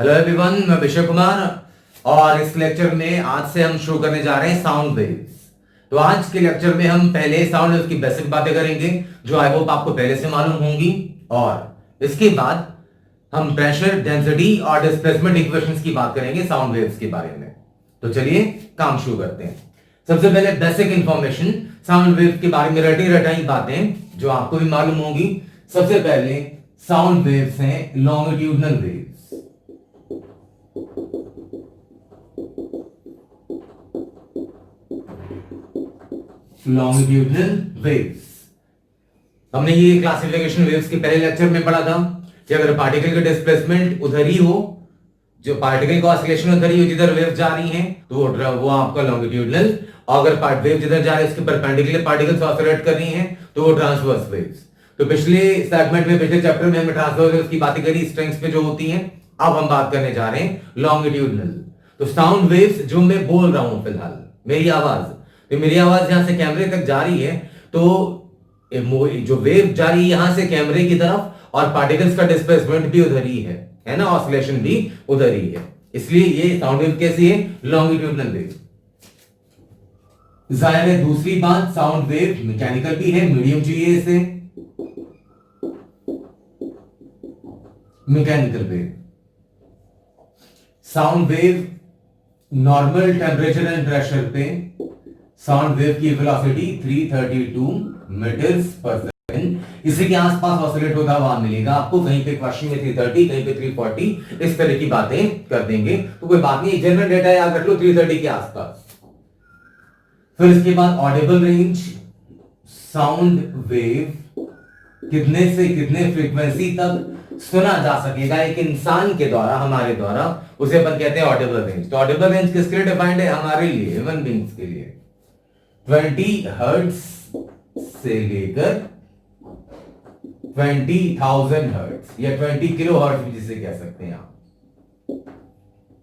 Hello everyone, मैं विजय कुमार और इस लेक्चर में आज से हम शुरू करने जा रहे हैं साउंड वेव्स। तो आज के लेक्चर में हम पहले साउंड वेव्स की बेसिक बातें करेंगे जो आई होप आपको पहले से मालूम होंगी, और इसके बाद हम प्रेशर, डेंसिटी और डिस्प्लेसमेंट इक्वेशंस की बात करेंगे साउंड वेव्स के बारे में। तो चलिए काम शुरू करते हैं। सबसे पहले बेसिक इंफॉर्मेशन साउंड वेव्स के बारे में, रटी रटाई बातें जो आपको भी मालूम होंगी। सबसे पहले साउंड वेव्स हैं लॉन्गिट्यूडनल वेव्स। लॉन्गिट्यूडनल वेव्स, हमने ये क्लासिफिकेशन वेव्स के पहले लेक्चर में पढ़ा था कि अगर पार्टिकल का डिस्प्लेसमेंट उधर ही हो, जो पार्टिकल का ऑसिलेशन उधर ही हो जिधर वेव जा रही हैं, तो वो आपका लॉन्गिट्यूडनल। अगर वेव जिधर जा रही है उसके परपेंडिकुलर पार्टिकल्स ऑसिलेट कर रही हैं तो वो ट्रांसवर्स वेव्स। तो पिछले सेगमेंट में, पिछले चैप्टर में हमने ट्रांसवर्स वेव्स की बातें करी, स्ट्रिंग्स पे जो होती हैं। अब हम बात करने जा रहे हैं लॉन्गिट्यूडनल। तो साउंड वेव्स जो मैं बोल रहा हूं फिलहाल, मेरी आवाज, तो मेरी आवाज यहां से कैमरे तक जा रही है, तो जो वेव जा रही है यहां से कैमरे की तरफ, और पार्टिकल्स का डिस्प्लेसमेंट भी उधर ही है ना, ऑसिलेशन भी उधर ही है। इसलिए ये साउंड वेव कैसी है? Longitudinal wave. जाहिर है दूसरी बात, साउंड वेव मैकेनिकल भी है, मीडियम चाहिए इसे, mechanical wave. Sound wave normal temperature and pressure पे साउंड वेव की वेलोसिटी 332 मीटर्स पर सेकंड, इसी के आसपास ऑसिलेट होता हुआ मिलेगा आपको। कहीं पे क्वेश्चन में 330, कहीं पे 340, इस तरह की बातें कर देंगे, तो कोई बात नहीं, जनरल डेटा याद रख लो 330 के आसपास। फिर इसके बाद ऑडिबल रेंज, साउंड वेव कितने से कितने फ्रीक्वेंसी तक सुना जा सकेगा एक इंसान के द्वारा, हमारे द्वारा, उसे अपन कहते हैं ऑडिबल रेंज। तो ऑडिबल रेंज किसके लिए डिफाइंड है? हमारे लिए, ह्यूमन बीइंग्स के लिए। 20 हर्ट्ज से लेकर 20,000 हर्ट्ज या 20 किलो हर्ट्ज भी जिसे कह सकते हैं आप,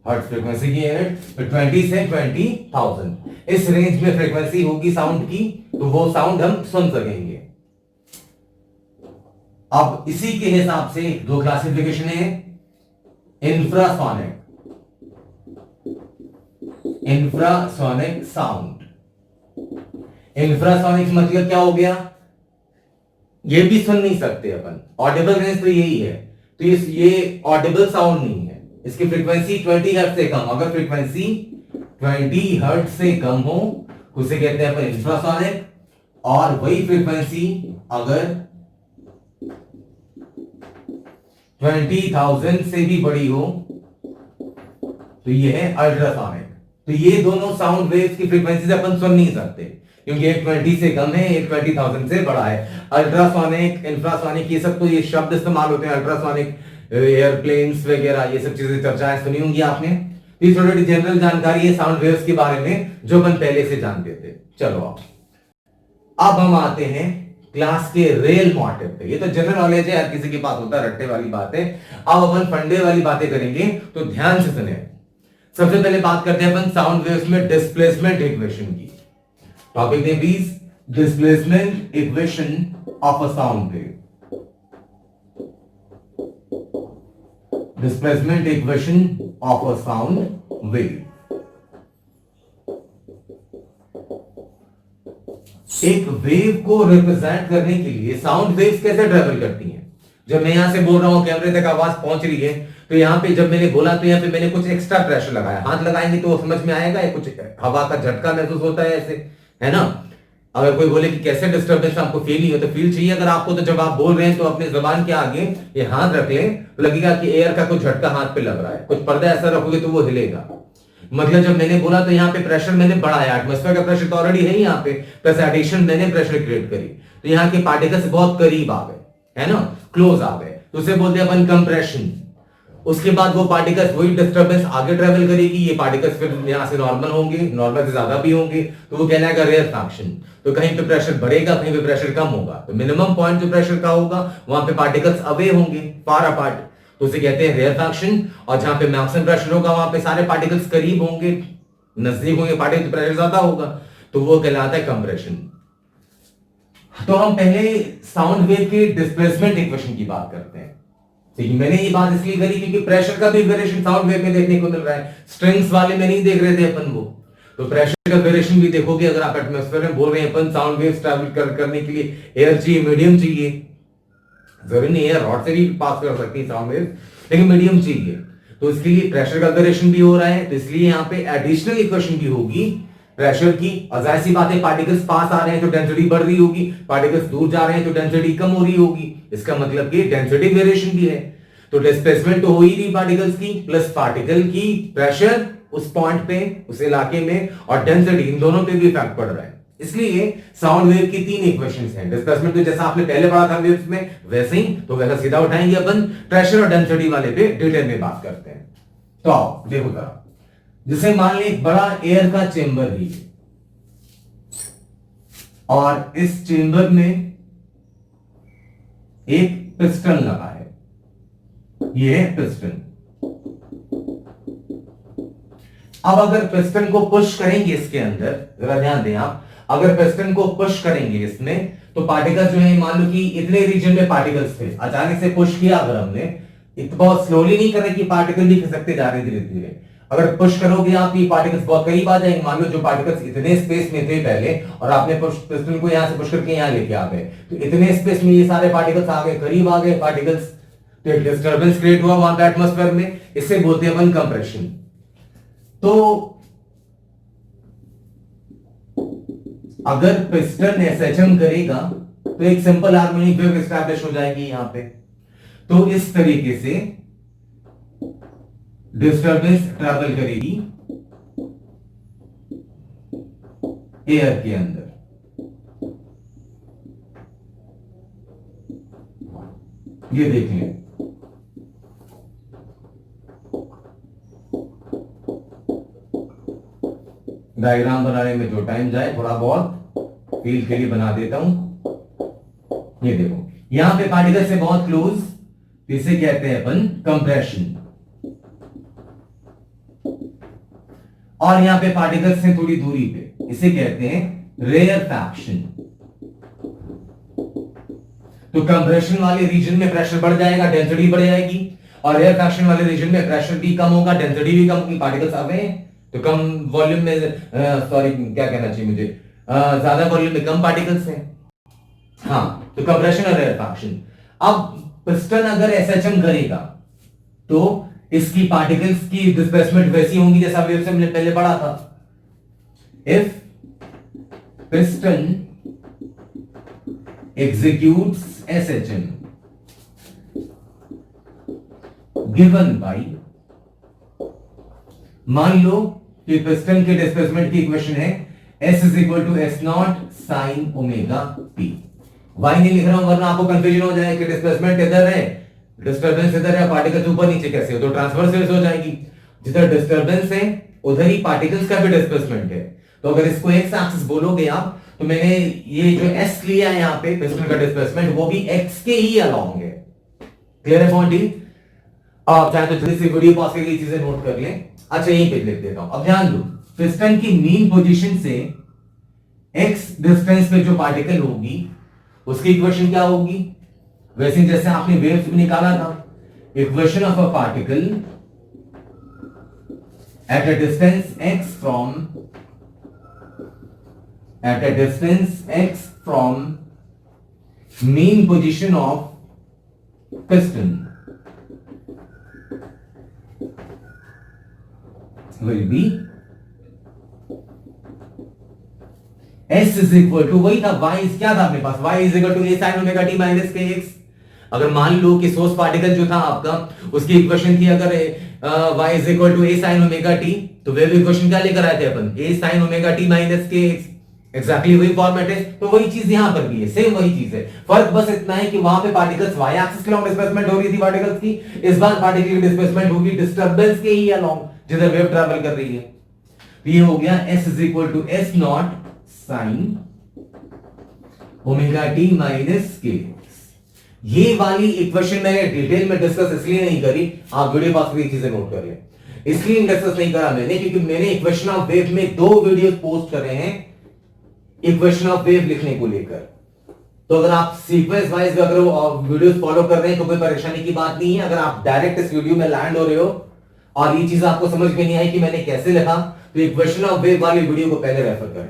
हर्ट्ज फ्रीक्वेंसी की यूनिट। तो 20 से 20,000 इस रेंज में फ्रीक्वेंसी होगी साउंड की, तो वो साउंड हम सुन सकेंगे। अब इसी के हिसाब से दो क्लासिफिकेशन है, इंफ्रासोनिक, इंफ्रासोनिक साउंड। इंफ्रासोनिक मतलब क्या हो गया? ये भी सुन नहीं सकते अपन, ऑडिबल रेंज तो यही है, तो ये ऑडिबल साउंड नहीं है। इसकी फ्रीक्वेंसी 20 हर्ट्ज से कम, अगर फ्रीक्वेंसी 20 हर्ट्ज से कम हो उसे कहते हैं अपन इंफ्रासोनिक, और वही फ्रीक्वेंसी अगर 20,000 से भी बड़ी हो तो ये है अल्ट्रासोनिक। तो ये दोनों साउंड वेव्स की फ्रीक्वेंसी से अपन सुन नहीं सकते, क्योंकि एक 20 से कम है, एक 20,000 से बड़ा है। अल्ट्रासोनिक, इंफ्रासोनिक, ये सब तो ये शब्द इस्तेमाल होते हैं। अल्ट्रासोनिक एयरप्लेन्स वगैरह, ये सब चीजें चर्चाएं सुनी होंगी आपने। ये थोड़ी जनरल जानकारी है साउंड वेव्स के बारे में जो अपन पहले से जानते थे। चलो अब हम आते हैं क्लास के रियल मोटिव पे। ये तो जनरल नॉलेज है, हर किसी के पास होता है, रट्टे वाली बात है। अब अपन फंडे वाली बातें करेंगे, तो ध्यान से सुने। सबसे पहले बात करते हैं अपन साउंड वेव्स में डिस्प्लेसमेंट इक्वेशन की। Topic they please, displacement equation of a sound wave. Displacement equation of a sound wave. एक वेव को रिप्रेजेंट करने के लिए साउंड वेव्स कैसे ट्रेवल करती हैं? जब मैं यहां से बोल रहा हूं, कैमरे तक आवाज पहुंच रही है, तो यहां पे जब मैंने बोला तो यहां पे मैंने कुछ एक्स्ट्रा प्रेशर लगाया। हाथ लगाएंगे तो समझ में आएगा, या कुछ हवा का झटका महसूस होता है ऐसे, है ना। अगर कोई बोले कि कैसे डिस्टर्बेंस आपको फील नहीं होता, फील चाहिए अगर आपको, तो जब आप बोल रहे हैं तो अपने जुबान के आगे ये हाथ रख लें, तो लगेगा कि एयर का कुछ झटका हाथ पे लग रहा है। कुछ पर्दा ऐसा रखोगे तो वो हिलेगा। मतलब जब मैंने बोला तो यहाँ पे प्रेशर मैंने बढ़ाया, एटमॉस्फेयर का प्रेशर तो ऑलरेडी है यहाँ पे, प्लस एडिशन मैंने प्रेशर क्रिएट करी, तो यहाँ के पार्टिकल्स बहुत करीब आ गए, है ना, क्लोज आ गए, तो उसे बोलते हैं अपन कंप्रेशन। उसके बाद वो पार्टिकल्स, वही डिस्टर्बेंस आगे ट्रेवल करेगी, ये पार्टिकल्स फिर यहाँ से नॉर्मल होंगे, नॉर्मल से ज्यादा भी होंगे, तो वो कहलाएगा रेयरफैक्शन। तो कहीं पे प्रेशर बढ़ेगा, कहीं पे प्रेशर कम होगा, तो मिनिमम पॉइंट जो प्रेशर का होगा वहां पे पार्टिकल्स अवे होंगे, फार अपार्ट, तो उसे कहते हैं रेयरफैक्शन। और जहां पे मैक्सिमम प्रेशर होगा वहां पे सारे पार्टिकल्स करीब होंगे, नजदीक होंगे, पार्टिकल प्रेशर ज्यादा होगा, तो वो कहलाता है कंप्रेशन। तो हम पहले साउंड वेव के डिस्प्लेसमेंट इक्वेशन की बात करते हैं। ठीक है, मैंने ये बात इसलिए करी क्योंकि प्रेशर का भी वेरिएशन साउंड वेव में देखने को मिल रहा है, स्ट्रिंग्स वाले में नहीं देख रहे थे अपन वो। तो प्रेशर का वेरिएशन भी देखोगे, अगर आप एटमॉस्फेयर में बोल रहे हैं अपन साउंड वेव्स ट्रैवल करने के लिए एयर चाहिए, मीडियम चाहिए, जरूरी नहीं है रॉड से भी पास कर सकती है साउंड वेव, लेकिन मीडियम चाहिए, तो इसके लिए प्रेशर का वेरिएशन भी हो रहा है, तो इसलिए यहाँ पे एडिशनल इक्वेशन भी होगी प्रेशर की। और जाहिर सी बात है पार्टिकल्स पास आ रहे हैं तो डेंसिटी बढ़ रही होगी, पार्टिकल्स दूर जा रहे हैं तो डेंसिटी कम हो रही होगी, इसका मतलब कि डेंसिटी वेरिएशन भी है। तो डिस्प्लेसमेंट तो हो ही रही पार्टिकल्स की, प्लस पार्टिकल की प्रेशर उस पॉइंट पे, उस इलाके में, और डेंसिटी, इन दोनों पे भी इफेक्ट पड़ रहा है। इसलिए साउंड वेव की 3 इक्वेशंस हैं। डिस्प्लेसमेंट तो जैसा आपने पहले पढ़ा था वेव्स में वैसे ही, तो वैसा सीधा उठाएंगे अपन, प्रेशर और डेंसिटी वाले पे डिटेल में बात करते हैं। तो आओ देखो जरा, जैसे मान लें एक बड़ा एयर का चेंबर ही, और इस चेंबर में एक पिस्टन लगा है, ये है पिस्टन। अब अगर पिस्टन को पुश करेंगे इसके अंदर, जरा ध्यान दें आप, अगर पिस्टन को पुश करेंगे इसमें, तो पार्टिकल्स जो है, मान लो कि इतने रीजन में पार्टिकल्स थे, अचानक से पुश किया अगर हमने, बहुत स्लोली नहीं कर रहे कि पार्टिकल भी खिसकते जा रहे धीरे धीरे, अगर पुश करोगे आप ये पार्टिकल्स बहुत करीब आ जाएंगे। मान लो जो पार्टिकल्स इतने स्पेस में थे पहले, और आपने पिस्टन को यहां से पुश करके यहां लेके आ गए, तो इतने स्पेस में ये सारे पार्टिकल्स आ गए, करीब आ गए पार्टिकल्स, तो एक डिस्टर्बेंस क्रिएट हुआ वहां पे एटमॉस्फेयर में, इसे बोलते हैं अपन कंप्रेशन। तो अगर पिस्टन एसएचएम करेगा तो एक सिंपल हार्मोनिक वेव एस्टैब्लिश हो जाएगी यहां पे। तो इस तरीके से डिस्टर्बेंस ट्रैवल करेगी एयर के अंदर। ये देख लें, डायग्राम बनाने में जो टाइम जाए थोड़ा बहुत फील के लिए बना देता हूं। ये देखो यहां पे पार्टिकल से बहुत क्लोज, इसे कहते हैं अपन कंप्रेशन, और यहां पे पार्टिकल्स से थोड़ी दूरी पे, इसे कहते हैं रेयरफैक्शन। तो कंप्रेशन वाले रीजन में प्रेशर बढ़ जाएगा, डेंसिटी बढ़ जाएगी, और रेयरफैक्शन वाले रीजन में प्रेशर भी कम होगा, डेंसिटी भी कम होगी, पार्टिकल्स आ गए तो कम वॉल्यूम में, सॉरी क्या कहना चाहिए मुझे, ज्यादा वॉल्यूम में कम पार्टिकल्स हैं। हाँ, तो कंप्रेशन और रेयरफैक्शन। अब पिस्टन अगर एसएचएम करेगा तो इसकी पार्टिकल्स की डिस्प्लेसमेंट वैसी होंगी जैसा वेव से हमने पहले पढ़ा था। If piston executes SHM given by, मान लो कि पिस्टन के डिस्प्लेसमेंट की इक्वेशन है S is equal to S not sine omega P. Y नहीं लिख रहा हूं वरना आपको कंफ्यूजन हो जाए कि डिस्प्लेसमेंट इधर है, डिस्टर्बेंस इधर है, पार्टिकल्स ऊपर नीचे कैसे हो, तो ट्रांसवर्स हो जाएगी। जिधर डिस्टर्बेंस है उधर ही पार्टिकल्स का भी डिस्प्लेसमेंट है। तो अगर इसको एक्स एक्सिस बोलोगे आप, तो मैंने ये जो एस लिया है यहाँ पे पिस्टन का डिस्प्लेसमेंट, वो भी एक्स के ही अलोंग है। क्लियर है पॉइंट? आप चाहे तो जल्दी से वीडियो पॉज करके चीजें नोट कर लें। अच्छा यहीं पे लिख देता हूं। अब ध्यान दो, पिस्टन की मीन पोजीशन से एक्स डिस्टेंस पे जो पार्टिकल होगी उसकी इक्वेशन क्या होगी, वैसे जैसे आपने वेव्स में निकाला था, equation of a particle at a distance x from mean position of piston will be S is equal to, वही था y क्या था अपने पास, y is equal to a sin omega t minus kx। अगर मान लो कि सोर्स पार्टिकल जो था आपका उसकी इक्वेशन थी अगर y is equal to a sin omega t, तो वेव इक्वेशन क्या लेकर आए थे अपन, a sin omega t minus kx। Exactly वही फॉर्मेट है, तो वही चीज यहां पर भी है, सेम वही चीज है। फर्क बस इतना है कि वहां पे पार्टिकल्स y एक्सिस के अलोंग डिस्प्लेसमेंट हो रही थी पार्टिकल्स की, इस बार पार्टिकल की डिस्प्लेसमेंट होगी डिस्टर्बेंस के ही अलोंग जिधर वेव ट्रैवल कर रही है। तो ये हो गया S is equal to S not sine omega T minus K. ये वाली इक्वेशन मैंने डिटेल में डिस्कस इसलिए नहीं करी, आप वीडियो पास करके चीजें नोट कर लें, इसलिए डिस्कस नहीं करा मैंने क्योंकि मैंने इक्वेशन ऑफ वेव में 2 वीडियो पोस्ट करे हैं इक्वेशन ऑफ वेव लिखने को लेकर। तो अगर आप सीक्वेंस वाइज अगर वीडियोस फॉलो कर रहे हैं तो कोई परेशानी की बात नहीं है। अगर आप डायरेक्ट इस वीडियो में लैंड हो रहे हो और ये चीज आपको समझ में नहीं आई कि मैंने कैसे लिखा, तो इक्वेशन ऑफ वेव वाली वीडियो को पहले रेफर करें।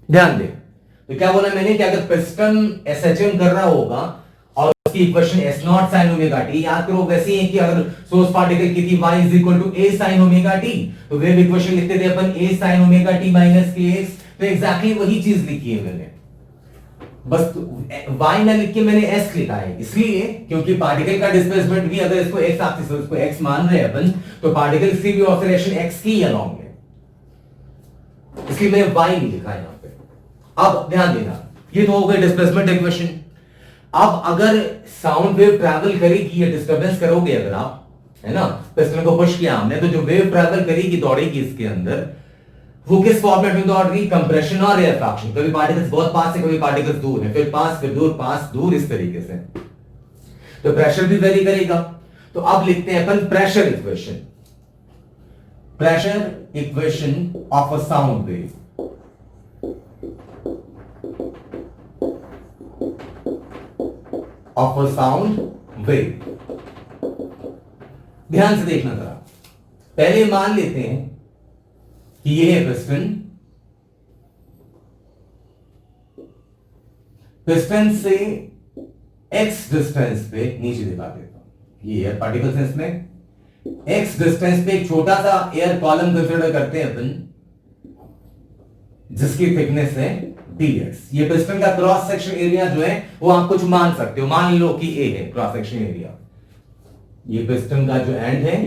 ध्यान दें, तो क्या बोला मैंने कि अगर पिस्टन एसएचएम कर रहा होगा और उसकी equation S not sine omega T, याद करो वैसे ही है कि अगर सोर्स पार्टिकल की थी y is equal to A sine omega T, तो वेव इक्वेशन लिखते थे अपन A sine omega T minus K X. तो एग्जैक्टली वही चीज लिखी है मैंने, बस y ना लिख के मैंने s लिखा है, इसलिए क्योंकि पार्टिकल का डिस्प्लेसमेंट भी अगर इसको x एक्सिस इसको x मान रहे हैं अपन, तो पार्टिकल की भी ऑसिलेशन x की अलोंग है, इसलिए मैंने y नहीं लिखा है यहां पे। अब ध्यान देना, ये तो हो गई डिस्प्लेसमेंट इक्वेशन। अब अगर साउंड वेव ट्रैवल करेगी या डिस्टरबेंस करोगे अगर आप, है ना, पिस्टन को पुश किया हमने, तो जो वेव ट्रैवल करेगी दौड़ेगी इसके अंदर, वो किस फॉर्मेट में दौड़ रही, कंप्रेशन और रिफ्रैक्शन। कभी पार्टिकल्स बहुत पास है, कभी पार्टिकल्स दूर है, फिर पास फिर दूर, पास दूर, इस तरीके से। तो प्रेशर भी वेरी करेगा। तो अब लिखते हैं अपन pressure equation, pressure equation of a sound wave. Of a sound wave, ध्यान से देखना जरा। पहले मान लेते हैं कि ये है पिस्टन, पिस्टन से x डिस्टेंस पे, नीचे दिखा देता हूं, ये एयर पार्टिकल्स हैं, इसमें x डिस्टेंस पे एक छोटा सा एयर कॉलम कंसिडर करते हैं अपन, जिसकी थिकनेस है dx। ये पिस्टन का क्रॉस सेक्शन एरिया जो है वो आप कुछ मान सकते हो, मान लो कि a है क्रॉस सेक्शन एरिया। ये पिस्टन का जो एंड है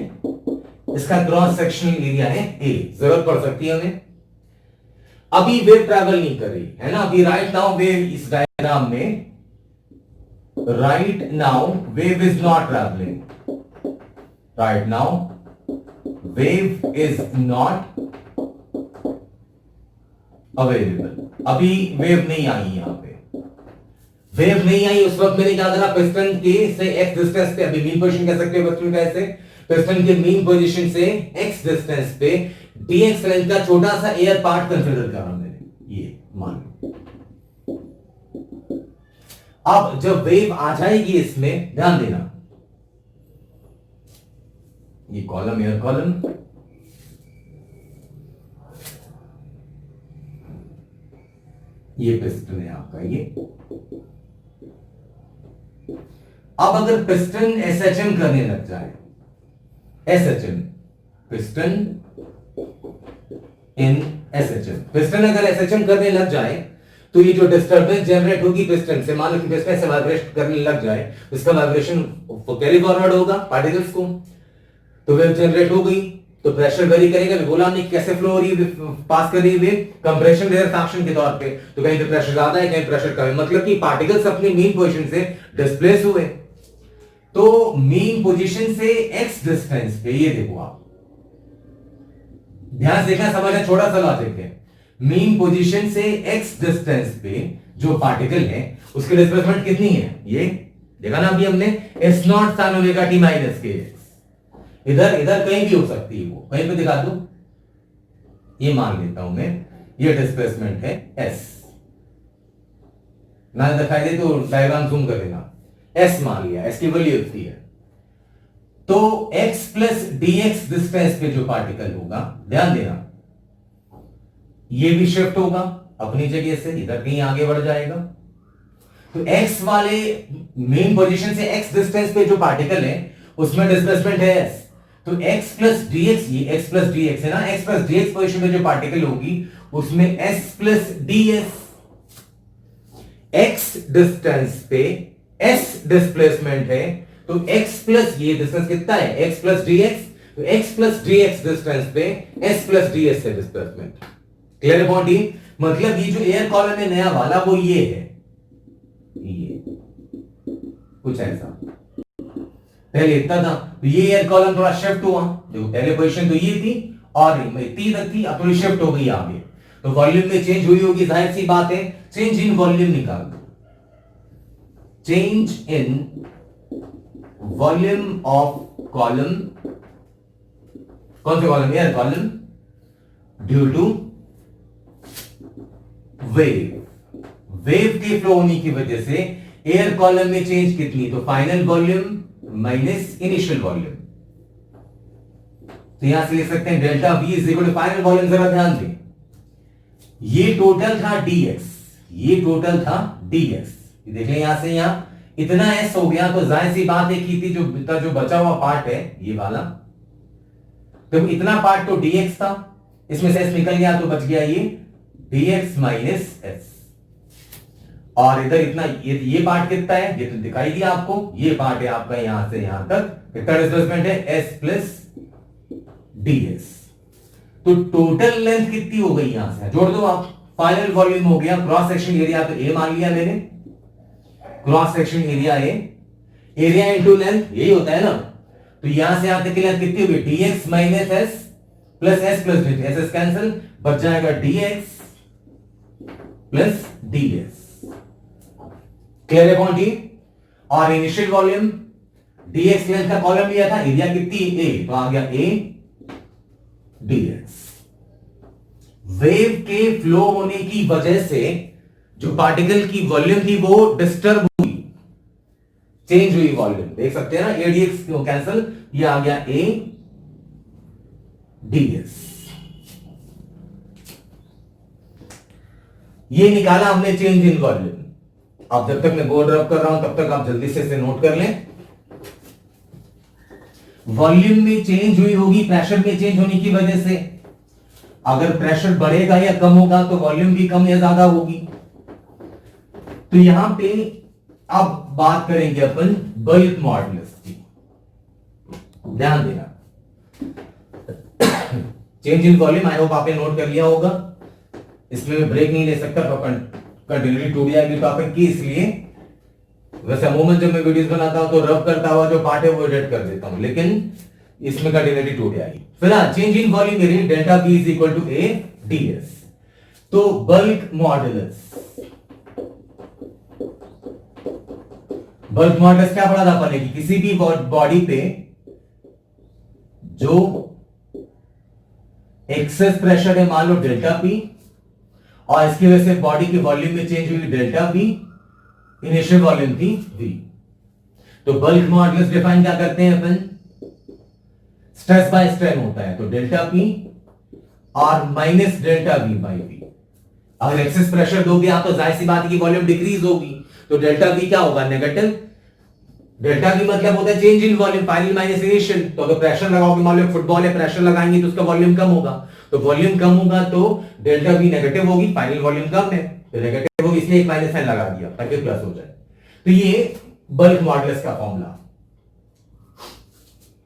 इसका क्रॉस सेक्शनल एरिया है a, जरूरत पड़ सकती है हमें। अभी वेव ट्रैवल नहीं कर रही है ना, अभी राइट नाउ वेव इस डायग्राम में, right now wave is not travelling, right now wave is not available. अभी वेव नहीं आई, यहां पे वेव नहीं आई। उस वक्त मैंने क्या करा, पिस्टन के से x डिस्टेंस पे, अभी मीन पोजीशन कह सकते हो पिस्टन का, ऐसे पिस्टन के मीन पोजीशन से x डिस्टेंस पे dx लेंथ का छोटा सा एयर पार्ट कंसीडर करा मैंने, ये मान। अब जब वेव आ जाएगी इसमें, ध्यान देना, ये कॉलम एयर कॉलम, ये पिस्टन है आपका ये। अब अगर पिस्टन एसएचएम करने लग जाए, एसएचएम, पिस्टन इन एसएचएम, पिस्टन अगर एसएचएम करने लग जाए तो ये जो डिस्टरबेंस जनरेट होगी पिस्टन से, मान लो कि पिस्टन से वाइब्रेट करने लग जाए, इसका वाइब्रेशन कैरी फॉरवर्ड होगा पार्टिकल्स को, तो वेव जनरेट हो गई, तो प्रेशर वेरी करेगा। बोला नहीं कैसे फ्लो हो रही है, पास कर रही है, कंप्रेशन रिफ्रैक्शन के तौर पे, तो कहीं पे प्रेशर ज्यादा है, कहीं प्रेशर कम है, मतलब कि पार्टिकल्स अपनी मीन पोजीशन से डिस्प्लेस हुए। तो मीन पोजीशन से x डिस्टेंस पे, ये देखो आप ध्यान से देखना, समझना, छोटा सा लॉजिक है। मीन पोजीशन से x डिस्टेंस पे जो पार्टिकल है उसकी डिस्प्लेसमेंट कितनी है, ये देखा ना अभी हमने, S not sine omega T minus K x. इधर इधर कहीं भी हो सकती है, वो कहीं पे दिखा दो, ये मान लेता हूं मैं, ये डिस्प्लेसमेंट है s, ना दिखाई दे तो डायग्राम जूम कर देना, s मान लिया, s की वैल्यू इतनी है। तो x प्लस dx डिस्टेंस पे जो पार्टिकल होगा, ध्यान देना, ये भी शिफ्ट होगा अपनी जगह से, इधर कहीं आगे बढ़ जाएगा। तो x वाले मेन पोजीशन से x डिस्टेंस पे जो पार्टिकल है उसमें डिस्प्लेसमेंट है s, तो x प्लस dx, ये x प्लस dx है ना, x प्लस dx पोजीशन में जो पार्टिकल होगी उसमें s plus ds, x distance पे s डिस्प्लेसमेंट है, तो x प्लस ये डिस्टेंस कितना है, x प्लस dx, तो x प्लस dx डिस्टेंस पे s प्लस ds है डिस्प्लेसमेंट। क्लियर पॉइंट, मतलब ये जो एयर कॉलम है नया वाला वो ये है, ये कुछ ऐसा, पहले इतना था, तो ये एयर कॉलम थोड़ा शिफ्ट हुआ, देखो पहले पोजीशन तो ये थी और इतनी तक थी, अब थोड़ी शिफ्ट हो गई आगे, तो वॉल्यूम में चेंज हुई होगी, जाहिर सी बात है, चेंज इन वॉल्यूम निकाल दो, change in volume of column, कौन से column, air column, due to wave, wave के फ्लो होने की वजह से एयर कॉलम में चेंज कितनी, तो final volume minus initial volume. तो यहां से लिख सकते हैं delta V is equal to final volume. जरा ध्यान दें, ये टोटल था dx, ये टोटल था dx। देख लें यहां से यहां इतना s हो गया, तो जाहिर सी बात है कि थी जो बचा हुआ पार्ट है ये वाला, तो इतना पार्ट तो dx था, इसमें से s निकल गया तो बच गया ये dx माइनस s। और इधर इतना ये पार्ट कितना है, ये तो दिखाई दिया आपको, ये पार्ट है आपका यहां से यहां तक कितना डिस्प्लेसमेंट है, s प्लस ds। तो टोटल लेंथ कितनी हो गई, यहां से जोड़ दो आप, फाइनल वॉल्यूम हो गया, क्रॉस सेक्शन एरिया तो a मान लिया मैंने, cross section area A, area into length यही होता है ना। तो यहां से यहां तक की लेंथ कितनी होगी, dx minus s plus s plus ds, S cancel, बच जाएगा dx प्लस ds। क्लियर है पॉइंट ये। और इनिशियल वॉल्यूम dx लेंथ का कॉलम लिया था, एरिया कितनी a, तो आ गया a dx। वेव के फ्लो होने की वजह से जो पार्टिकल की वॉल्यूम थी वो डिस्टर्ब हुई, चेंज हुई वॉल्यूम, देख सकते हैं ना, ए डीएक्स क्यों कैंसिल, ये आ गया ए डीएस। ये निकाला हमने चेंज इन वॉल्यूम। अब जब तक मैं बोर्ड रब कर रहा हूं तब तक आप जल्दी से इसे नोट कर लें। वॉल्यूम में चेंज हुई होगी प्रेशर में चेंज होने की वजह से। अगर प्रेशर बढ़ेगा या कम होगा तो वॉल्यूम भी कम या ज्यादा होगी। तो यहां पे अब बात करेंगे अपन बल्क मॉडुलस की, ध्यान देना। Change in volume I hope आपने नोट कर लिया होगा, इसमें मैं ब्रेक नहीं ले सकता, तो कंटिन्यूटी टूट जाएगी टॉपिक की, इसलिए वैसे अमूमन जब मैं वीडियोस बनाता हूं तो रब करता हुआ जो पार्ट है वो एडिट कर देता हूं, लेकिन इसमें कंटिन्यूटी टूट जाएगी। फिलहाल change in volume area delta B is equal to A dS. तो बल्क मॉडुलस, बल्क मॉडुलस क्या पढ़ा था अपन ने, किसी भी बॉडी पे जो एक्सेस प्रेशर है मान लो डेल्टा पी, और इसकी वजह से बॉडी की वॉल्यूम में चेंज हुई डेल्टा बी, इनिशियल वॉल्यूम थी वी। तो बल्क मॉडुलस डिफाइन क्या करते हैं अपन, स्ट्रेस बाय स्ट्रेन होता है, तो डेल्टा पी और minus delta V by V. अगर एक्सेस प्रेशर दोगे आप तो जाहिर सी बात है कि वॉल्यूम डिक्रीज होगी, तो डेल्टा वी क्या होगा, नेगेटिव। डेल्टा वी मतलब होता है change in volume, final minus initial. तो अगर प्रेशर लगाओगे, मान लो फुटबॉल है, प्रेशर लगाएंगे तो उसका वॉल्यूम कम होगा, तो वॉल्यूम कम होगा तो डेल्टा वी नेगेटिव होगी, फाइनल वॉल्यूम कम है तो नेगेटिव होगी, इसलिए एक माइनस साइन लगा दिया ताकि प्लस हो जाए। तो ये बल्क मॉडुलस का फॉर्मूला।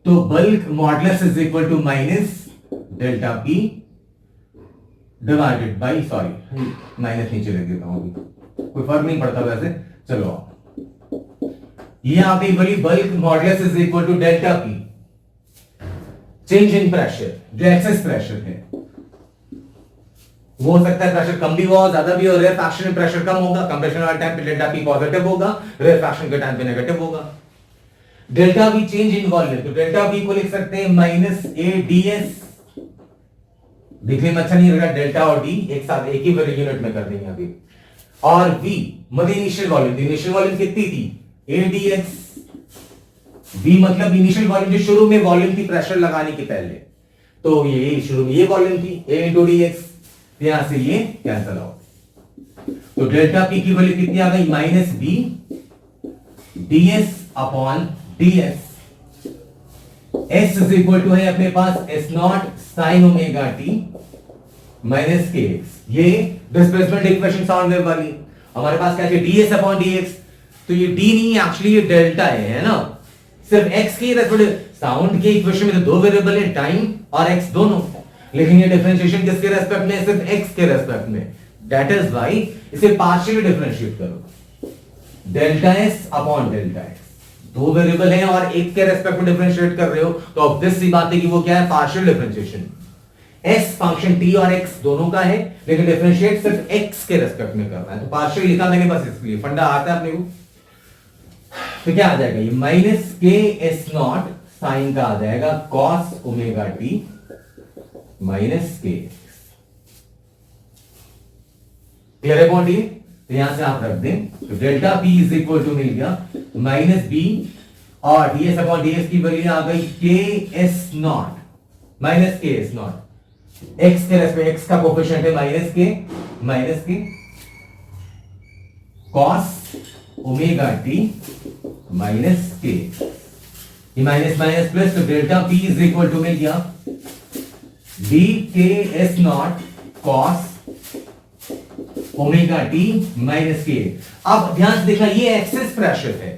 तो bulk modulus is equal to minus delta P divided by, sorry minus नीचे रख देता हूं, कोई फर्क नहीं पड़ता वैसे, चलो यहां पे बोली bulk modulus is equal to delta P change in pressure, जो एक्सेस प्रेशर है वो हो सकता है प्रेशर कम भी हुआ ज्यादा भी हो, रेयरफैक्शन में प्रेशर कम होगा, कंप्रेशन वाले टाइम पे डेल्टा पी पॉजिटिव होगा, रेयरफैक्शन के टाइम पे नेगेटिव होगा। Delta we change in volume, तो डेल्टा वी को लिख सकते हैं माइनस ए डीएस। दिखने में अच्छा नहीं लग रहा, डेल्टा और डी एक साथ एक ही यूनिट में कर देंगे अभी। और वी मतलब इनिशियल वॉल्यूम, इनिशियल वॉल्यूम कितनी थी, ए डीएक्स। वी मतलब इनिशियल वॉल्यूम जो शुरू में वॉल्यूम थी प्रेशर लगाने के पहले, तो ये शुरू में ये वॉल्यूम थी ए इंटू डीएक्स, यहां से ये कैंसिल आउट। तो डेल्टा पी की वैल्यू कितनी आ गई, minus B ds upon ds. S is equal to है अपने पास S not sine omega T minus K X. ये डिस्प्लेसमेंट इक्वेशन साउंड वेव वाली, हमारे पास क्या है डीएस अपॉन डीएक्स, तो ये डी नहीं एक्चुअली ये डेल्टा है ना, सिर्फ एक्स की रेस्पेक्ट। साउंड के इक्वेशन में तो दो वेरिएबल है, टाइम और एक्स दोनों, लेकिन ये डिफरेंशिएशन किसके रेस्पेक्ट में, सिर्फ एक्स के रेस्पेक्ट में। दैट इज व्हाई इसे पार्शियली डिफरेंशिएट करो, delta S upon delta x. दो वेरिएबल हैं और एक के रेस्पेक्ट में डिफरेंशिएट कर रहे हो, तो ऑब्वियस सी बात है कि वो क्या है, partial differentiation. S function T और एक्स दोनों का है, लेकिन डिफरेंशिएट सिर्फ एक्स के रेस्पेक्ट में करना है, तो पार्शियल लिखा मैंने बस इसलिए, फंडा आता है अपने को। तो क्या आ जाएगा ये minus K S not sign का आ जाएगा cos omega T minus K X. Clear है पॉइंट ये। तो यहां से आप रख दें, तो delta P is equal to मिल गया माइनस बी और ds अपॉन ds की वैल्यू आ गई K S not minus K S not, X के रेस्पेक्ट एक्स का कोफिशिएंट है minus K cos omega T minus K, ये माइनस माइनस प्लस, तो delta P is equal to मिल गया डी के S not cos omega T minus K. अब ध्यान से देखा, ये एक्सेस प्रेशर है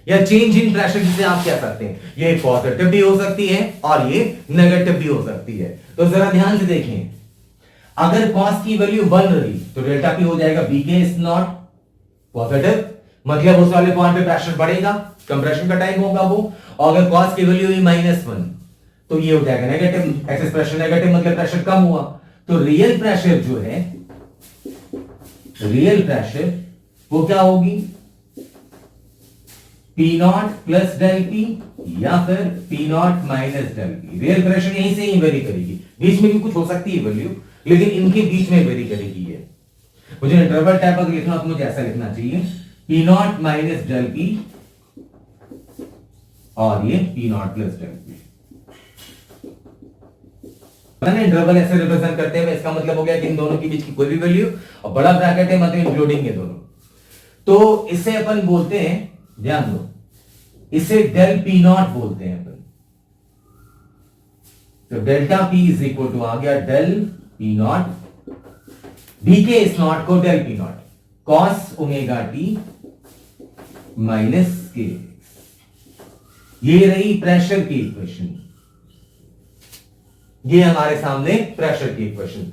या चेंज इन प्रेशर जिसे आप कह सकते हैं, ये पॉजिटिव भी हो सकती है और ये नेगेटिव भी हो सकती है। तो जरा ध्यान से देखें, अगर कॉस की वैल्यू 1 रही तो डेल्टा पी हो जाएगा B K S not positive, मतलब उस वाले पॉइंट पे प्रेशर बढ़ेगा, कंप्रेशन का टाइम होगा वो। और अगर कॉस की वैल्यू हुई -1 तो ये हो जाएगा नेगेटिव, एक्सेस प्रेशर नेगेटिव मतलब प्रेशर कम हुआ। तो रियल प्रेशर जो है, रियल प्रेशर वो क्या होगी, P naught plus del P या फिर P naught minus del P. Real pressure यहीं से ही वेरी करेगी, बीच में भी कुछ हो सकती है वैल्यू, लेकिन इनके बीच में वेरी करेगी ये। मुझे इंटरवल टाइप अगर लिखना तो मुझे ऐसा लिखना चाहिए, P naught minus del P और ये P naught plus del P. Interval ऐसे रिप्रेजेंट करते हैं, इसका मतलब हो गया कि इन दोनों के बीच की कोई भी वैल्यू और बड़ा ब्रैकेट है मतलब इंक्लूडिंग ये दोनों। तो इसे अपन बोलते हैं, ध्यान दो, इसे डेल पी नॉट बोलते हैं अपन। तो delta P is equal to आ गया del P not, D K S not को del P not cos omega T minus K. ये रही प्रेशर की इक्वेशन, ये हमारे सामने प्रेशर की इक्वेशन।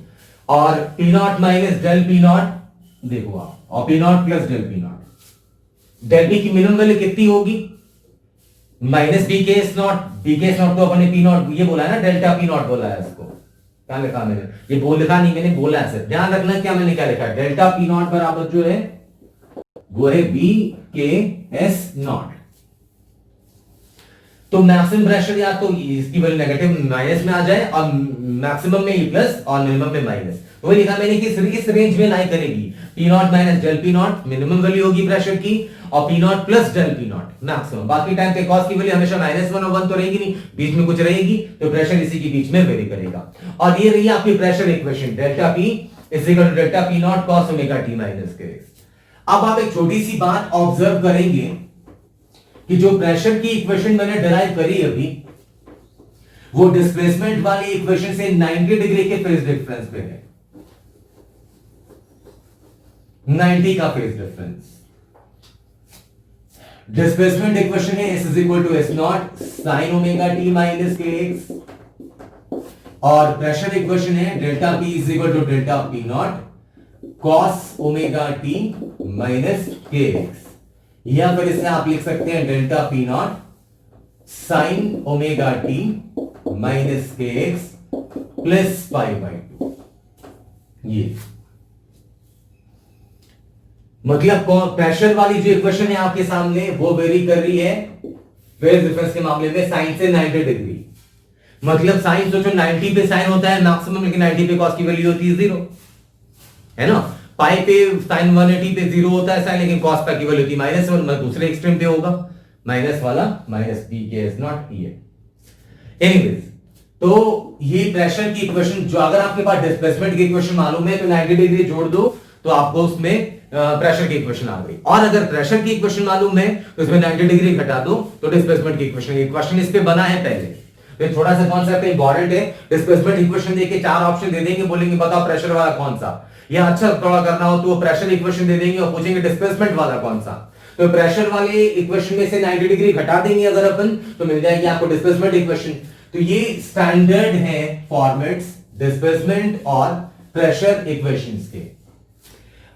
और P naught minus del P naught देखो आप, और P naught plus del P naught, del P की मिनिमम वैल्यू कितनी होगी, minus B K S naught. B K S naught को अपने पी नॉट ये बोला है ना, डेल्टा पी नॉट बोला है इसको, क्या लिखा मैंने, ये बोल लिखा नहीं मैंने, बोला है सिर्फ, ध्यान रखना क्या मैंने क्या लिखा है, डेल्टा पी नॉट बराबर जो है वो है बी के एस नॉट। तो मैक्सिमम प्रेशर या तो इसकी वैल्यू नेगेटिव माइनस में आ जाए और मैक्सिमम में ई प्लस और मिनिमम में माइनस, वो लिखा मैंने कि इस रेंज में लाई करेगी, P naught minus del P naught minimum value होगी प्रेशर की, और P naught plus del P naught maximum. बाकी टाइम पे कॉस की वैल्यू हमेशा -1 और 1 तो रहेगी नहीं, बीच में कुछ रहेगी, तो प्रेशर इसी के बीच में वेरी करेगा। और ये रही आपकी pressure equation, delta P is equal to delta P not cos omega T minus K. अब आप एक छोटी सी बात ऑब्जर्व करेंगे कि जो प्रेशर की इक्वेशन मैंने डिराइव करी अभी, वो डिस्प्लेसमेंट वाली इक्वेशन से 90 डिग्री के फेज डिफरेंस पे है, 90 का फेज डिफरेंस। डिस्प्लेसमेंट इक्वेशन है s is equal to S not sine omega T minus K X, और प्रेशर इक्वेशन है delta P is equal to delta P not cos omega T minus K X, या फिर इसे आप लिख सकते हैं delta P naught sine omega T minus K X plus pi by 2। ये मतलब प्रेशर वाली जो इक्वेशन है आपके सामने वो वेरी कर रही है फेज डिफरेंस के मामले में साइन से 90 डिग्री। मतलब साइन सोचो 90 पे साइन होता है मैक्सिमम, लेकिन 90 पे कॉस की वैल्यू होती है 0, है ना। पाई पे साइन 180 पे 0 होता है साइन, लेकिन कॉस की वैल्यू होती है -1, दूसरे एक्सट्रीम पे होगा माइनस वाला minus B K S not ई है। एनीवेज, तो ये प्रेशर की इक्वेशन, जो अगर आपके पास डिस्प्लेसमेंट की इक्वेशन मालूम है तो 90 डिग्री जोड़ दो तो आपको उसमें प्रेशर की इक्वेशन आ गई, और अगर प्रेशर की इक्वेशन मालूम है तो इसमें 90 डिग्री घटा दो तो डिस्प्लेसमेंट की इक्वेशन। क्वेश्चन इस पे बना है पहले, तो थोड़ा सा कॉन्सेप्ट इंपॉर्टेंट है। डिस्प्लेसमेंट इक्वेशन देके 4 ऑप्शन दे देंगे, बोलेंगे बताओ प्रेशर वाला कौन सा, या अच्छा थोड़ा करना हो तो वो प्रेशर इक्वेशन दे देंगे और पूछेंगे डिस्प्लेसमेंट वाला कौन सा। तो प्रेशर वाले इक्वेशन में से 90 डिग्री घटा देंगे अगर अपन, तो मिल जाएगी आपको डिस्प्लेसमेंट इक्वेशन। तो ये स्टैंडर्ड है फॉर्मेट्स डिस्प्लेसमेंट और प्रेशर इक्वेशंस के।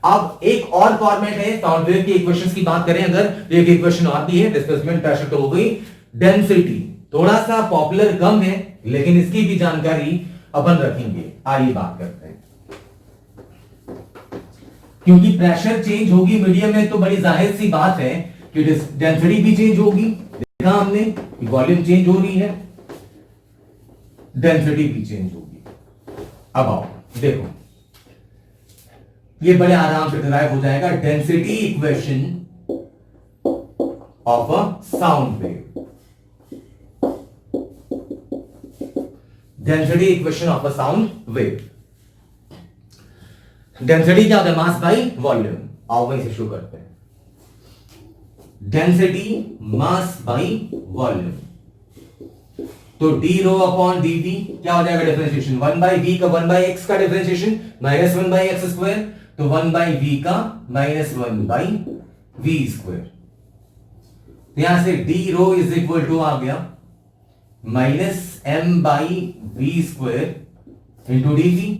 अब एक और फॉर्मेट है साउंड वेव की इक्वेशंस की बात करें अगर, तो एक इक्वेशन और भी है, डिस्प्लेसमेंट प्रेशर तो हो गई। डेंसिटी थोड़ा सा पॉपुलर कम है, लेकिन इसकी भी जानकारी अपन रखेंगे। आइए बात करते हैं, क्योंकि प्रेशर चेंज होगी मीडियम में तो बड़ी जाहिर सी बात है कि डेंसिटी भी चेंज होगी। देखा हमने कि वॉल्यूम चेंज हो रही है, डेंसिटी भी चेंज होगी। अब आओ देखो, ये बड़े आराम से डिराइव हो जाएगा, density equation of a sound wave, density equation of a sound wave. Density क्या होता है? Mass by volume. आओ वहीं से शुरू करते हैं। डेंसिटी मास बाई वॉल्यूम, तो D rho upon D V क्या हो जाएगा? डिफरेंशिएशन 1 बाई वी का 1 बाई एक्स का differentiation minus 1 by X square, तो 1 बाई वी का माइनस 1 बाई वी स्क्वायर। यहां से D rho is equal to आ गया minus M by V square into D V.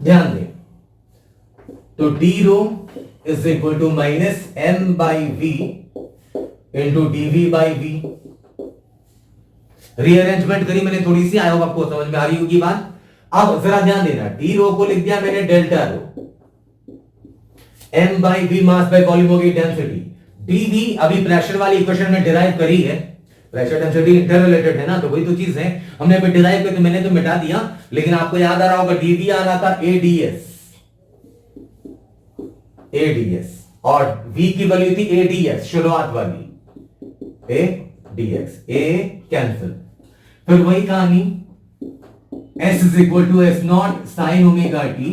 ध्यान दें, तो D rho is equal to minus M by V into D V by V. Rearrangement करी मैंने थोड़ी सी, आई होप आपको समझ में आ रही होगी बात। अब जरा ध्यान देना, डी रो को लिख दिया मैंने delta rho, M by V mass by volume हो गई डेंसिटी, डी वी अभी प्रेशर वाली इक्वेशन में डिराइव करी है, प्रेशर डेंसिटी इंटर रिलेटेड है ना, तो वही तो चीज है, हमने अभी डिराइव करके मैंने तो मिटा दिया, लेकिन आपको याद आ रहा होगा डीवी आ रहा था एडीएस, एडीएस और v की वैल्यू थी एडीएक्स शुरुआत वाली, एडीएक्स, ए कैंसिल, फिर वही कहानी s is equal to S not sine omega T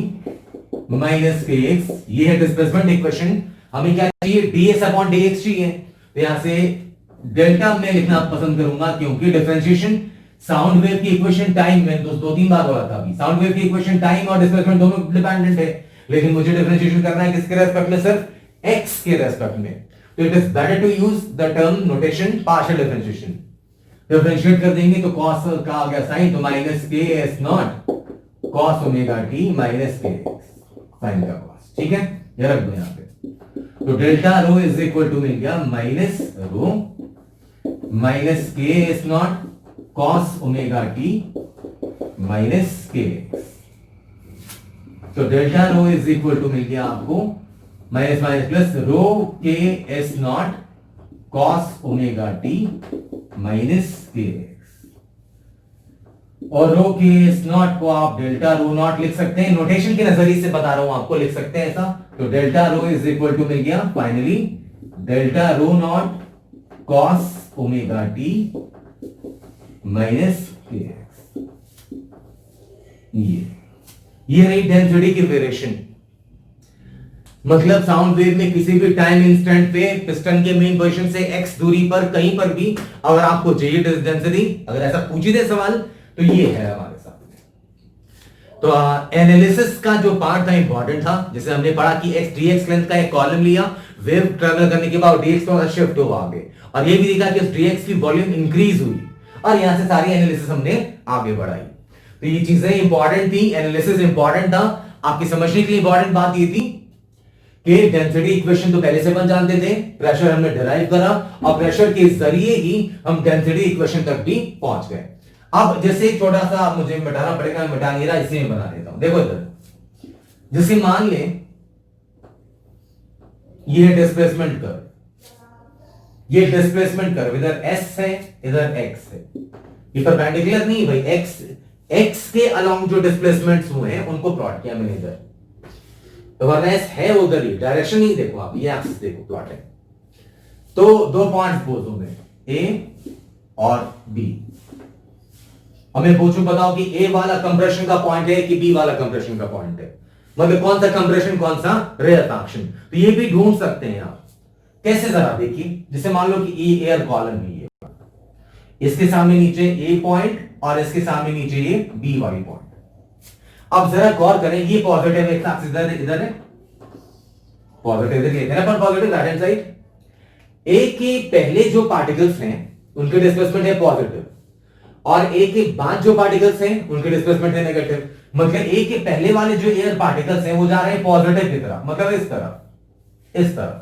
minus K X, ये है डिस्प्लेसमेंट इक्वेशन। हमें क्या चाहिए? ds अपॉन dx चाहिए, तो यहां से डेल्टा में लिखना पसंद करूंगा, क्योंकि डिफरेंशिएशन साउंड वेव की इक्वेशन टाइम में दो तीन बार बोला था अभी, साउंड वेव की इक्वेशन टाइम और डिस्प्लेसमेंट दोनों डिपेंडेंट है, लेकिन मुझे डिफरेंशिएशन करना है किसके रेस्पेक्ट में? सिर्फ x के रेस्पेक्ट में, तो it is better to use the term notation partial differentiation. Differentiate कर देंगे तो cos का आ गया साइन, तो minus K S not cos omega T minus K x sign का cos, ठीक है, ये रख दो यहां पे। तो delta rho is equal to मिल गया minus rho minus K S not cos omega T minus K X, तो delta rho is equal to मिल गया आपको minus minus plus rho K S not cos omega T minus K X, और rho K S naught को आप delta rho not लिख सकते हैं, नोटेशन के नजरिए से बता रहा हूं आपको, लिख सकते हैं ऐसा, तो delta rho is equal to मिल गया finally delta rho not cos omega T minus K X. ये रही डेंसिटी की वेरिएशन, मतलब साउंड वेव में किसी भी टाइम इंस्टेंट पे पिस्टन के मेन पोजीशन से x दूरी पर कहीं पर भी अगर आपको चाहिए डेंसिटी, अगर ऐसा पूछी दे सवाल, तो ये है हमारे सामने। तो एनालिसिस का जो पार्ट था इंपॉर्टेंट था, जैसे हमने पढ़ा कि x dx लेंथ का एक कॉलम लिया, वेव ट्रेवल करने के बाद dx का शिफ्ट हुआ आगे, और ये भी देखा कि उस dx की वॉल्यूम इंक्रीज हुई, और यहां से सारी एनालिसिस हमने आगे बढ़ाई। तो ये चीजें इंपॉर्टेंट थी, एनालिसिस इंपॉर्टेंट था, आपकी समझने के लिए इंपॉर्टेंट बात ये थी कि डेंसिटी इक्वेशन तो पहले से बन जानते थे, प्रेशर हमने डिराइव करा, और प्रेशर के जरिए ही हम डेंसिटी इक्वेशन तक भी पहुंच गए। अब जैसे छोटा सा मुझे मिटाना पड़ेगा, मिटा नहीं रहा, इसे मैं बना देता हूं। देखो इधर, जैसे मान ले ये है डिस्प्लेसमेंट कर्व, ये डिस्प्लेसमेंट कर्व, इधर s है इधर x है, ये परपेंडिकुलर नहीं भाई, x के अलोंग जो डिस्प्लेसमेंट्स हुए हैं उनको प्लॉट किया मैंने इधर, तो वरना s है उधर ही, डायरेक्शन नहीं देखो आप, ये एक्सिस देखो, प्लॉट है। तो दो पॉइंट्स बोझ में a और b, हमें पूछो बताओ कि a वाला कंप्रेशन का पॉइंट है कि b वाला कंप्रेशन का पॉइंट है, मतलब कौन सा कंप्रेशन कौन सा रेयरफैक्शन, तो ये भी ढूंढ सकते हैं आप। कैसे जरा देखिए, जैसे मान लो कि ये एयर कॉलम है, ये इसके सामने नीचे ए पॉइंट और इसके सामने नीचे ये बी वाली पॉइंट। अब जरा गौर करें, ये पॉजिटिव एक्सिस इधर है, पॉजिटिव लेते हैं अपन, पॉजिटिव राइट हैंड साइड, ए के पहले जो पार्टिकल्स हैं उनके डिस्प्लेसमेंट है पॉजिटिव, और ए के बाद जो पार्टिकल्स हैं उनके डिस्प्लेसमेंट है नेगेटिव, मतलब ए के पहले वाले जो एयर पार्टिकल्स हैं वो जा रहे हैं पॉजिटिव की तरफ, मतलब इस तरफ,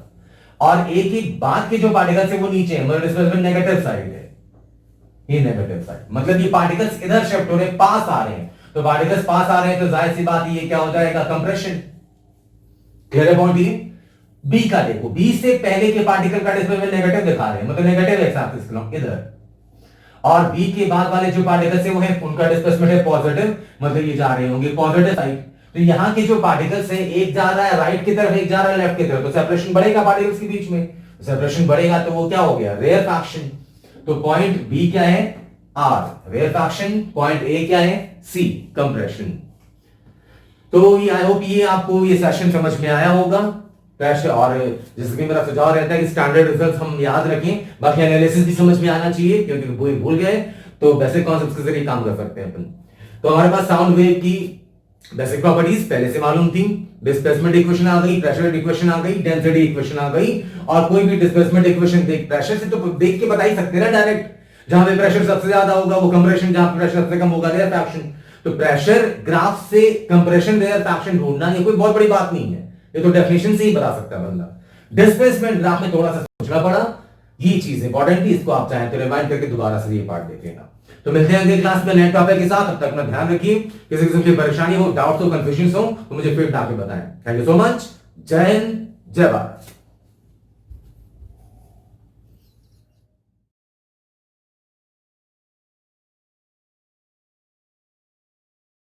और ए के बाद के जो पार्टिकल्स हैं वो नीचे है, मतलब डिस्प्लेसमेंट नेगेटिव साइड है, ये नेगेटिव साइड, मतलब ये पार्टिकल्स इधर शिफ्ट हो रहे हैं, पास आ रहे हैं, तो पार्टिकल्स पास आ रहे हैं तो जाहिर सी बात ये क्या हो जाएगा, कंप्रेशन। क्लियर है पॉइंट ये? बी का देखो, बी से पहले के पार्टिकल का डिस्प्लेसमेंट नेगेटिव दिखा रहे हैं, मतलब नेगेटिव एक्स एक्सिस इधर, और बी के बाद वाले जो पार्टिकल्स हैं वो है उनका डिस्प्लेसमेंट है पॉजिटिव, मतलब ये जा रहे होंगे पॉजिटिव साइड, तो यहां के जो पार्टिकल्स है, एक जा रहा है राइट की तरफ, एक जा रहा है लेफ्ट की तरफ, तो सेपरेशन बढ़ेगा पार्टिकल्स के बीच में। सेपरेशन बढ़ेगा तो वो क्या हो गया, रेयरफैक्शन। तो पॉइंट बी क्या है, आर रेयरफैक्शन, पॉइंट ए क्या है, सी कंप्रेशन। तो ये आई होप ये आपको ये सेशन समझ में आया होगा। प्रेशर, और जैसे कि मेरा सुझाव रहता है कि स्टैंडर्ड रिजल्ट हम याद रखें, बाकी एनालिसिस भी समझ में आना चाहिए, क्योंकि कोई भूल गए तो बेसिक कॉन्सेप्ट्स के जरिए काम कर सकते हैं अपन। तो हमारे पास साउंड वेव की बेसिक प्रॉपर्टीज पहले से मालूम थी। डिस्प्लेसमेंट इक्वेशन आ गई, प्रेशर इक्वेशन आ गई, डेंसिटी इक्वेशन आ गई। और कोई भी डिस्प्लेसमेंट इक्वेशन देख, प्रेशर से तो देख के बता ही सकते हैं ना डायरेक्ट। जहां पे प्रेशर सबसे ज्यादा होगा वो कंप्रेशन, जहां पे प्रेशर सबसे कम होगा रेयरफैक्शन। तो प्रेशर ग्राफ से कंप्रेशन रेयरफैक्शन ढूंढना ये कोई बहुत बड़ी बात नहीं है, ये तो डेफिनेशन से ही बता सकता है बंदा। डिस्प्लेसमेंट ग्राफ में थोड़ा सा सोचना पड़ा, ये चीज इंपॉर्टेंट थी, इसको आप चाहें तो रिवाइंड करके दोबारा से ये पार्ट देख लेना। तो मिलते हैं अगले क्लास में नए टॉपिक के साथ। तब तक अपना ध्यान रखिए, किसी किस्म की परेशानी हो, डाउट हो, कंफ्यूजन हो तो मुझे फीडबैक में बताएं। Thank you so much. जय हिंद, जय भारत।